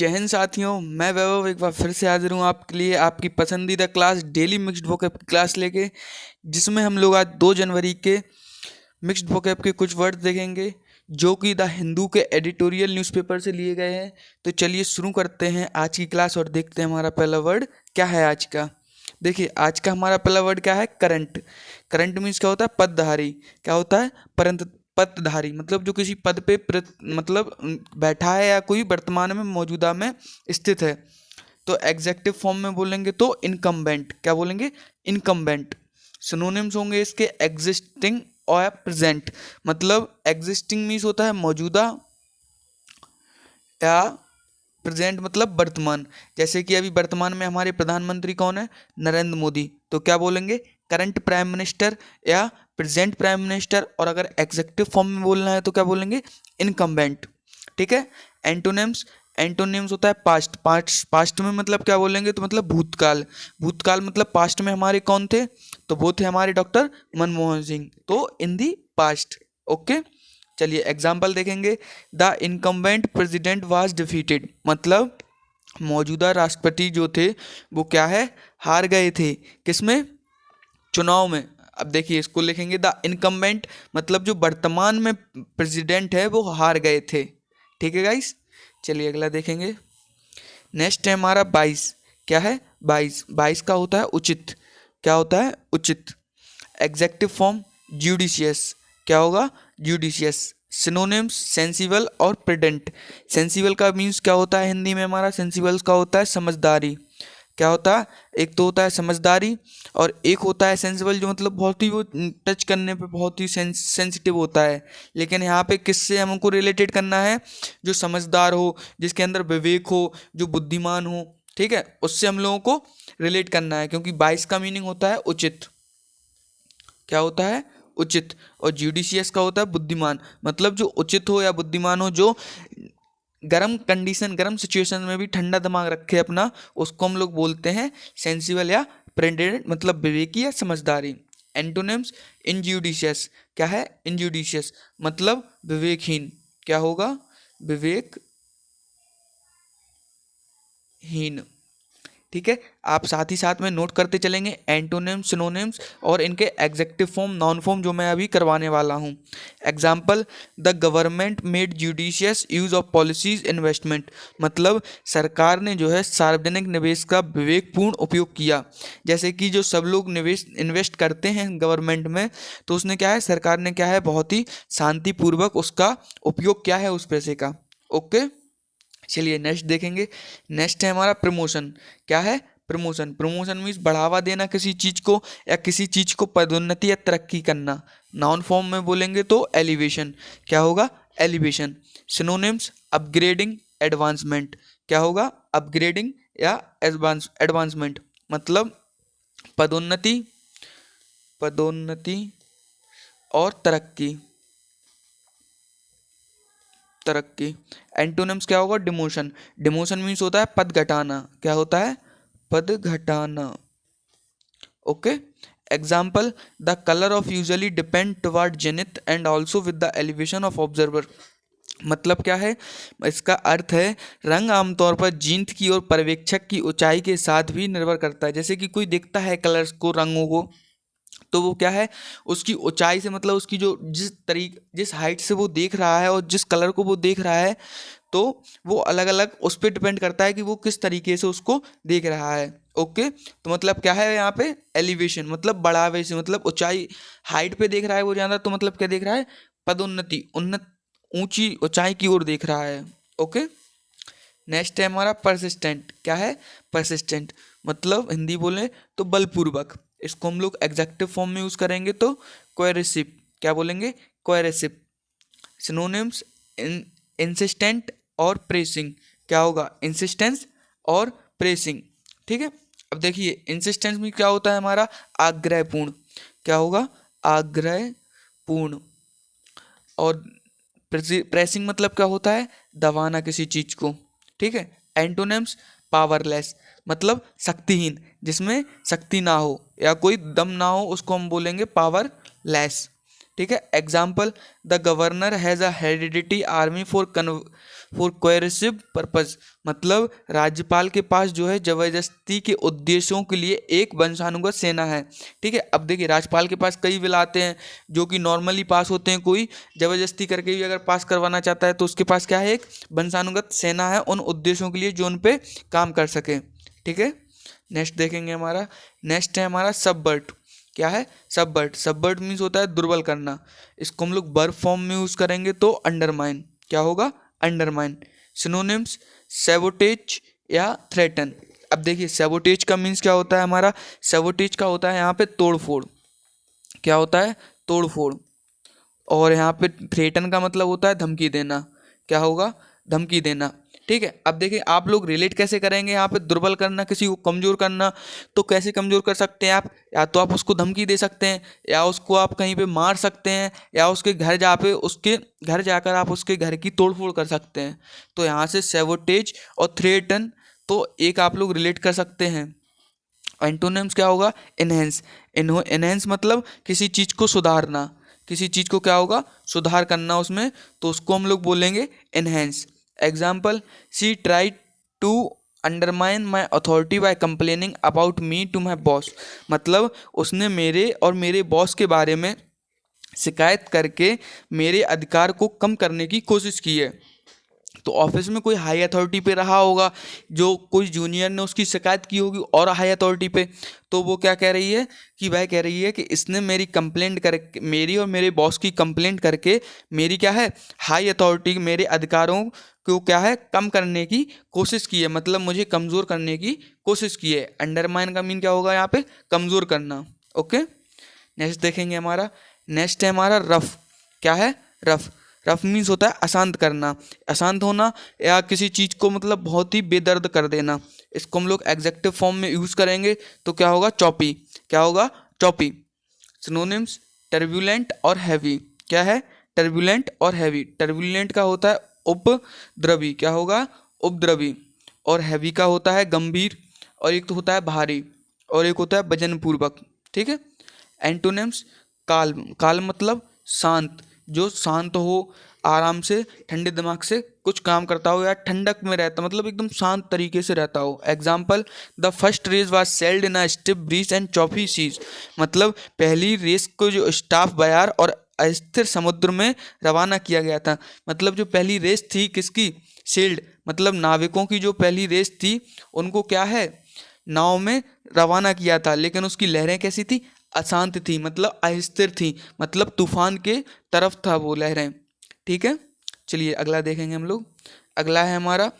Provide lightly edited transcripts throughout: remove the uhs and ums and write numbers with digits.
जय हिंद साथियों, मैं वैभव एक बार फिर से हाजिर हूँ आपके लिए आपकी पसंदीदा क्लास डेली मिक्स्ड वोकैब की क्लास लेके, जिसमें हम लोग आज 2 जनवरी के मिक्स्ड वोकैब के कुछ वर्ड देखेंगे जो कि द हिंदू के एडिटोरियल न्यूज़पेपर से लिए गए हैं। तो चलिए शुरू करते हैं आज की क्लास और देखते हैं हमारा पहला वर्ड क्या है आज का। देखिए, आज का हमारा पहला वर्ड क्या है? करंट। करंट मीन्स क्या होता है? पदधारी। क्या होता है? परंत पदधारी मतलब जो किसी पद पे मतलब बैठा है या कोई वर्तमान में मौजूदा में स्थित है। तो एग्जेक्टिव फॉर्म में बोलेंगे तो इनकम्बेंट। क्या बोलेंगे? इनकम्बेंट। सिनोनिम्स होंगे इसके एग्जिस्टिंग और प्रेजेंट। मतलब एग्जिस्टिंग मीन्स होता है मौजूदा, या प्रेजेंट मतलब वर्तमान। जैसे कि अभी वर्तमान में हमारे प्रधानमंत्री कौन है? नरेंद्र मोदी। तो क्या बोलेंगे? करंट प्राइम मिनिस्टर या प्रेजेंट प्राइम मिनिस्टर। और अगर एग्जेक्टिव फॉर्म में बोलना है तो क्या बोलेंगे? इनकम्बेंट। ठीक है। एंटोनिम्स। एंटोनिम्स होता है पास्ट। पास्ट में मतलब क्या बोलेंगे? तो मतलब भूतकाल। भूतकाल मतलब पास्ट में हमारे कौन थे? तो वो थे हमारे डॉक्टर मनमोहन सिंह। तो इन दी पास्ट। ओके, चलिए एग्जाम्पल देखेंगे। The incumbent president was defeated मतलब मौजूदा राष्ट्रपति जो थे वो क्या है? हार गए थे। किसमें? चुनाव में। अब देखिए, इसको लिखेंगे द इनकम्बेंट मतलब जो वर्तमान में प्रेसिडेंट है वो हार गए थे। ठीक है गाइस, चलिए अगला देखेंगे। नेक्स्ट है हमारा 22। क्या है? 22। 22 का होता है उचित। क्या होता है? उचित। Adjective form judicious. क्या होगा? ज्यूडिशियस। सिनोनिम्स सेंसिबल और प्रूडेंट। सेंसिबल का मीन्स क्या होता है हिंदी में हमारा? सेंसिबल का होता है समझदारी। क्या होता है? एक तो होता है समझदारी और एक होता है सेंसिबल, जो मतलब बहुत ही वो टच करने पे बहुत ही सेंसिटिव होता है। लेकिन यहाँ पे किससे हमको रिलेटेड करना है? जो समझदार हो, जिसके अंदर विवेक हो, जो बुद्धिमान हो, ठीक है, उससे हम लोगों को रिलेट करना है, क्योंकि 22 का मीनिंग होता है उचित। क्या होता है? उचित। और जुडिशियस का होता है बुद्धिमान मतलब जो उचित हो या बुद्धिमान हो, जो गर्म कंडीशन, गर्म सिचुएशन में भी ठंडा दिमाग रखे अपना, उसको हम लोग बोलते हैं सेंसिबल या प्रेडेंट मतलब विवेकी या समझदारी। एंटोनिम्स इनजुडिशियस। क्या है? इनजुडिशियस मतलब विवेकहीन। क्या होगा? विवेकहीन। ठीक है, आप साथ ही साथ में नोट करते चलेंगे एंटोनिम्स, सिनोनिम्स और इनके एग्जेक्टिव फॉर्म, नाउन फॉर्म जो मैं अभी करवाने वाला हूँ। Example, the government made judicious use of policies investment मतलब सरकार ने जो है सार्वजनिक निवेश का विवेकपूर्ण उपयोग किया। जैसे कि जो सब लोग निवेश इन्वेस्ट करते हैं गवर्नमेंट में, तो उसने क्या है, सरकार ने क्या है, बहुत ही शांतिपूर्वक उसका उपयोग किया है उस पैसे का। ओके, चलिए नेक्स्ट देखेंगे। नेक्स्ट है हमारा प्रमोशन। क्या है? प्रमोशन। प्रमोशन मीन्स बढ़ावा देना किसी चीज को या किसी चीज को पदोन्नति या तरक्की करना। नाउन फॉर्म में बोलेंगे तो एलिवेशन। क्या होगा? एलिवेशन। Synonyms upgrading, advancement. क्या होगा? अपग्रेडिंग या एडवांसमेंट मतलब पदोन्नति, पदोन्नति और तरक्की, तरक्की। एंटोनिम्स क्या होगा? डिमोशन। डिमोशन मीन्स होता है पद घटाना। क्या होता है? पद घटाना। Okay. Example, the colour of usually depend toward zenith and also with the elevation of observer मतलब क्या है? इसका अर्थ है रंग आमतौर पर जींत की और पर्यवेक्षक की ऊंचाई के साथ भी निर्भर करता है। जैसे कि कोई देखता है कलर्स को, रंगों को, तो वो क्या है, उसकी ऊंचाई से मतलब उसकी जो जिस हाइट से वो देख रहा है और जिस कलर को वो देख रहा है, तो वो अलग अलग उस पर डिपेंड करता है कि वो किस तरीके से उसको देख रहा है। ओके, तो मतलब क्या है यहाँ पे? एलिवेशन मतलब बढ़ावे से, मतलब ऊंचाई, हाइट पे देख रहा है वो ज़्यादा, तो मतलब क्या देख रहा है? पदोन्नति, उन्नत, ऊंची ऊंचाई की ओर देख रहा है। ओके। नेक्स्ट है हमारा परसिस्टेंट। क्या है? परसिस्टेंट मतलब हिंदी बोले तो बलपूर्वक। इसको हम लोग एग्जेक्टिव फॉर्म में यूज करेंगे तो कोएरेसिव। क्या बोलेंगे? कोएरेसिव। सिनोनिम्स इंसिस्टेंट और प्रेसिंग। क्या होगा? इंसिस्टेंस और प्रेसिंग। ठीक है। अब देखिए, इंसिस्टेंस में क्या होता है हमारा? आग्रहपूर्ण। क्या होगा? आग्रहपूर्ण। और प्रेसिंग मतलब क्या होता है? दबाना किसी चीज को। ठीक है। एंटोनिम्स पावरलेस मतलब शक्तिहीन, जिसमें शक्ति ना हो या कोई दम ना हो, उसको हम बोलेंगे पावरलेस। ठीक है। Example, the governor has a heredity army for coercive purpose, मतलब राज्यपाल के पास जो है जबरदस्ती के उद्देश्यों के लिए एक वंशानुगत सेना है। ठीक है। अब देखिए राज्यपाल के पास कई बिल आते हैं जो कि नॉर्मली पास होते हैं, कोई जबरदस्ती करके भी अगर पास करवाना चाहता है तो उसके पास क्या है, एक वंशानुगत सेना है उन उद्देश्यों के लिए जो उन पे काम कर सके। ठीक है। नेक्स्ट देखेंगे हमारा, नेक्स्ट है हमारा सबवर्ट। क्या है सबवर्ट? सबवर्ट मीन्स होता है दुर्बल करना। इसको हम लोग वर्ब फॉर्म में यूज करेंगे तो अंडरमाइन। क्या होगा? अंडरमाइन। सिनोनिम्स, सैबोटेज या थ्रेटन। अब देखिए सैबोटेज का मीन्स क्या होता है हमारा, सैबोटेज का होता है यहाँ पे तोड़फोड़। क्या होता है? तोड़फोड़। और यहाँ पे थ्रेटन का मतलब होता है धमकी देना। क्या होगा? धमकी देना। ठीक है। अब देखिए आप लोग रिलेट कैसे करेंगे यहाँ पे, दुर्बल करना, किसी को कमजोर करना, तो कैसे कमजोर कर सकते हैं आप? या तो आप उसको धमकी दे सकते हैं, या उसको आप कहीं पे मार सकते हैं, या उसके घर जा पे उसके घर जाकर आप उसके घर की तोड़फोड़ कर सकते हैं। तो यहाँ से सैबोटेज और थ्रेटन तो एक आप लोग रिलेट कर सकते हैं। एंटोनिम्स क्या होगा? इनहेंस। इनहेंस मतलब किसी चीज़ को सुधारना, किसी चीज़ को क्या होगा? सुधार करना उसमें, तो उसको हम लोग बोलेंगे enhance. Example, she tried to undermine my authority by complaining about me to my boss, मतलब उसने मेरे और मेरे बॉस के बारे में शिकायत करके मेरे अधिकार को कम करने की कोशिश की है। तो ऑफिस में कोई हाई अथॉरिटी पे रहा होगा, जो कोई जूनियर ने उसकी शिकायत की होगी और हाई अथॉरिटी पे, तो वो क्या कह रही है कि वह कह रही है कि इसने मेरी कंप्लेंट करके, मेरी और मेरे बॉस की कंप्लेंट करके मेरी क्या है, हाई अथॉरिटी, मेरे अधिकारों को क्या है, कम करने की कोशिश की है, मतलब मुझे कमज़ोर करने की कोशिश की है। अंडरमाइन का मीन क्या होगा यहाँ पे? कमज़ोर करना। ओके। नेक्स्ट देखेंगे हमारा, नेक्स्ट है हमारा रफ। क्या है? रफ। रफ मीन्स होता है अशांत करना, अशांत होना, या किसी चीज़ को मतलब बहुत ही बेदर्द कर देना। इसको हम लोग एग्जेक्टिव फॉर्म में यूज़ करेंगे तो क्या होगा? चॉपी। क्या होगा? चॉपी। सिनोनिम्स, टर्बुलेंट और हैवी। क्या है? टर्बुलेंट और हैवी। टर्बुलेंट का होता है उपद्रवी। क्या होगा? उपद्रवी। और हैवी का होता है गंभीर, और एक तो होता है भारी, और एक होता है वजनपूर्वक। ठीक है। Antonyms, calm. काल्म मतलब शांत, जो शांत हो, आराम से ठंडे दिमाग से कुछ काम करता हो, या ठंडक में रहता, मतलब एकदम शांत तरीके से रहता हो। Example, the first race was sailed in a stiff breeze and choppy seas, मतलब पहली रेस को जो स्टाफ बयार और अस्थिर समुद्र में रवाना किया गया था। मतलब जो पहली रेस थी किसकी? सेल्ड, मतलब नाविकों की जो पहली रेस थी उनको क्या है, नाव में रवाना किया था, लेकिन उसकी लहरें कैसी थी? अशांत थी, मतलब अस्थिर थी, मतलब तूफान के तरफ था वो लहरें। ठीक है। चलिए अगला देखेंगे हम लोग। अगला है हमारा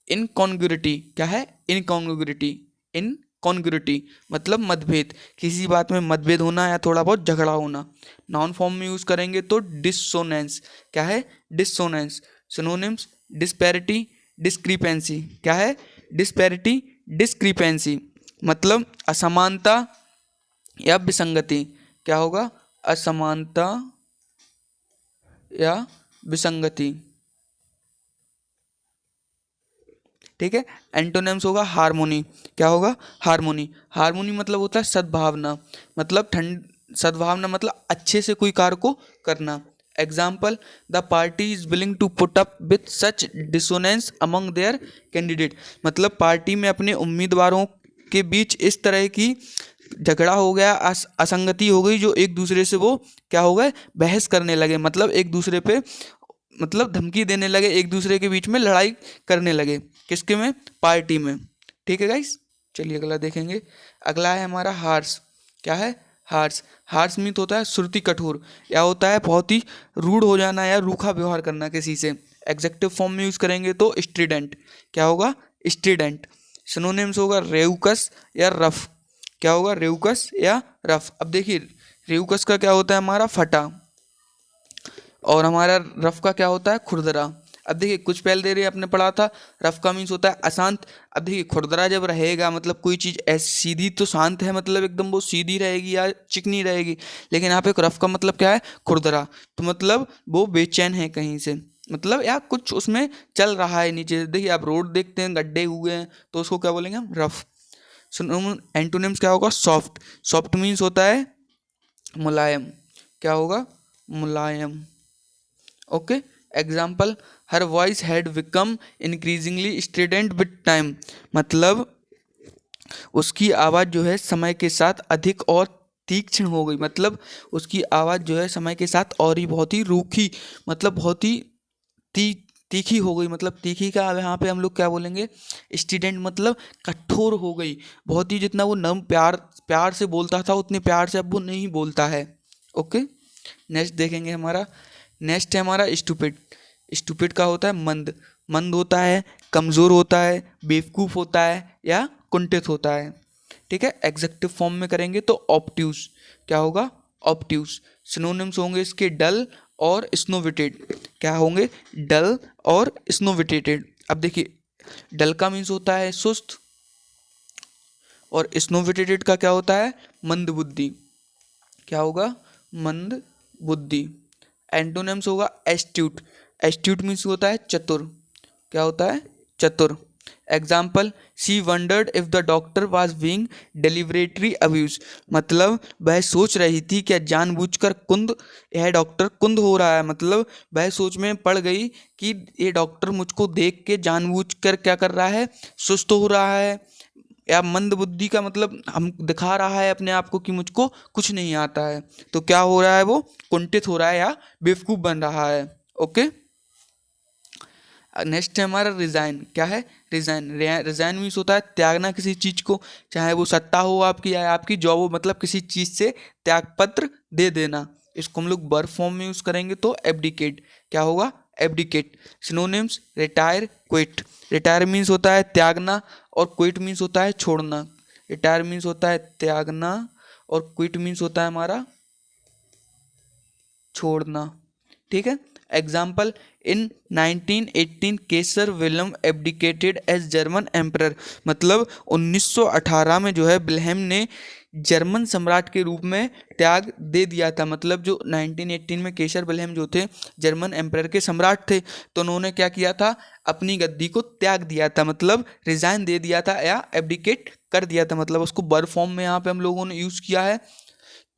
इनकॉन्ग्रुइटी। क्या है? इनकॉन्ग्रुइटी। इनकॉन्ग्रुइटी मतलब मतभेद, किसी बात में मतभेद होना या थोड़ा बहुत झगड़ा होना। नाउन फॉर्म में यूज करेंगे तो डिसोनेंस। क्या है? डिसोनेंस। Synonyms, disparity, discrepancy. क्या है? डिस्पैरिटी, डिस्क्रिपेंसी मतलब असमानता या विसंगति। क्या होगा? असमानता या विसंगति। ठीक है। एंटोनिम्स होगा हार्मोनी। क्या होगा? हार्मोनी। हार्मोनी मतलब होता है सद्भावना, मतलब सद्भावना मतलब अच्छे से कोई कार्य को करना। Example, the party is willing to put up with such dissonance among their candidate, मतलब पार्टी में अपने उम्मीदवारों के बीच इस तरह की झगड़ा हो गया, असंगति हो गई, जो एक दूसरे से वो क्या हो गए, बहस करने लगे, मतलब एक दूसरे पे मतलब धमकी देने लगे, एक दूसरे के बीच में लड़ाई करने लगे। किसके में? पार्टी में। ठीक है गाइस। चलिए अगला देखेंगे। अगला है हमारा हार्श। क्या है? हार्श। हार्श मीन्स होता है श्रुति कठोर, या होता है बहुत ही रूड हो जाना या रूखा व्यवहार करना किसी से। एग्जेक्टिव फॉर्म में यूज करेंगे तो स्ट्रीडेंट। क्या होगा? स्ट्रीडेंट। सिनोनिम्स होगा रेउकस या रफ। क्या होगा? रेउकस या रफ। अब देखिए रेउकस का क्या होता है हमारा? फटा, और हमारा रफ का क्या होता है? खुरदरा। अब देखिए कुछ पहले देर आपने पढ़ा था, रफ का मीन्स होता है अशांत। अब देखिए खुरदरा जब रहेगा मतलब कोई चीज़ ऐसी सीधी तो शांत है, मतलब एकदम वो सीधी रहेगी या चिकनी रहेगी, लेकिन यहाँ पे रफ का मतलब क्या है? खुरदरा, तो मतलब वो बेचैन है कहीं से, मतलब या कुछ उसमें चल रहा है नीचे। देखिए आप रोड देखते हैं गड्ढे हुए हैं तो उसको क्या बोलेंगे हम? रफ। एंटोनिम्स क्या होगा? सॉफ्ट। सॉफ्ट मीन्स होता है मुलायम। क्या होगा? मुलायम। Okay. Example, her voice had become increasingly strident with time, मतलब उसकी आवाज़ जो है समय के साथ अधिक और तीक्ष्ण हो गई, मतलब उसकी आवाज़ जो है समय के साथ और ही बहुत ही रूखी, मतलब बहुत ही ती तीखी हो गई। मतलब तीखी का अब यहाँ पे हम लोग क्या बोलेंगे, स्टूडेंट मतलब कठोर हो गई, बहुत ही जितना वो नम प्यार प्यार से बोलता था उतने प्यार से अब वो नहीं बोलता है। ओके। नेक्स्ट देखेंगे हमारा, नेक्स्ट है हमारा स्टूपिड। स्टूपिड का होता है मंद, मंद होता है, कमज़ोर होता है, बेवकूफ़ होता है या कुंठित होता है। ठीक है। एग्जेक्टिव फॉर्म में करेंगे तो ऑब्ट्यूज, क्या होगा, ऑब्ट्यूज। सिनोनिम्स होंगे इसके डल और स्नोविटेड। क्या होंगे, डल और स्नोविटेटेड। अब देखिए, डल का मीन्स होता है सुस्त और स्नोविटेटेड का क्या होता है, मंद बुद्धि। क्या होगा, मंद बुद्धि। एंटोनिम्स होगा एस्ट्यूट, एस्ट्यूट मीन्स होता है चतुर। क्या होता है, चतुर। Example, she wondered if the doctor was being deliberately abuse, मतलब वह सोच रही थी क्या जानबूझकर कुंद, यह डॉक्टर कुंद हो रहा है, मतलब वह सोच में पड़ गई कि ये डॉक्टर मुझको देख के जानबूझकर क्या कर रहा है, सुस्त हो रहा है। या मंद बुद्धि का मतलब हम दिखा रहा है अपने आप को कि मुझको कुछ नहीं आता है, तो क्या हो रहा है, वो कुंठित हो रहा है या बेवकूफ़ बन रहा है। ओके। नेक्स्ट है हमारा रिज़ाइन। क्या है, रिज़ाइन। रिज़ाइन मीन्स होता है त्यागना किसी चीज़ को, चाहे वो सत्ता हो आपकी या आपकी जॉब हो, मतलब किसी चीज़ से त्यागपत्र दे देना। इसको हम लोग वर्ब फॉर्म में यूज़ करेंगे तो एब्डिकेट। क्या होगा, abdicate. Synonyms, retire, quit. Retire means होता है त्यागना और क्विट मीन्स होता है छोड़ना। रिटायर मीन्स होता है त्यागना और क्विट मीन्स होता है हमारा छोड़ना। ठीक है। Example, in 1918 Kaiser Wilhelm abdicated as German emperor, मतलब 1918 में जो है विल्हेम ने जर्मन सम्राट के रूप में त्याग दे दिया था। मतलब जो 1918 में केसर विल्हेम जो थे जर्मन एम्परर के सम्राट थे, तो उन्होंने क्या किया था, अपनी गद्दी को त्याग दिया था, मतलब रिजाइन दे दिया था या एब्डिकेट कर दिया था, मतलब उसको वर्ब फॉर्म में यहाँ पे हम लोगों ने यूज़ किया है,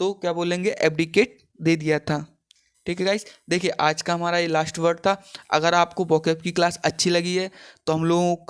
तो क्या बोलेंगे, एब्डिकेट दे दिया था। ठीक है गाइस, देखिए आज का हमारा ये लास्ट वर्ड था। अगर आपको वोकैब की क्लास अच्छी लगी है तो हम लोगों को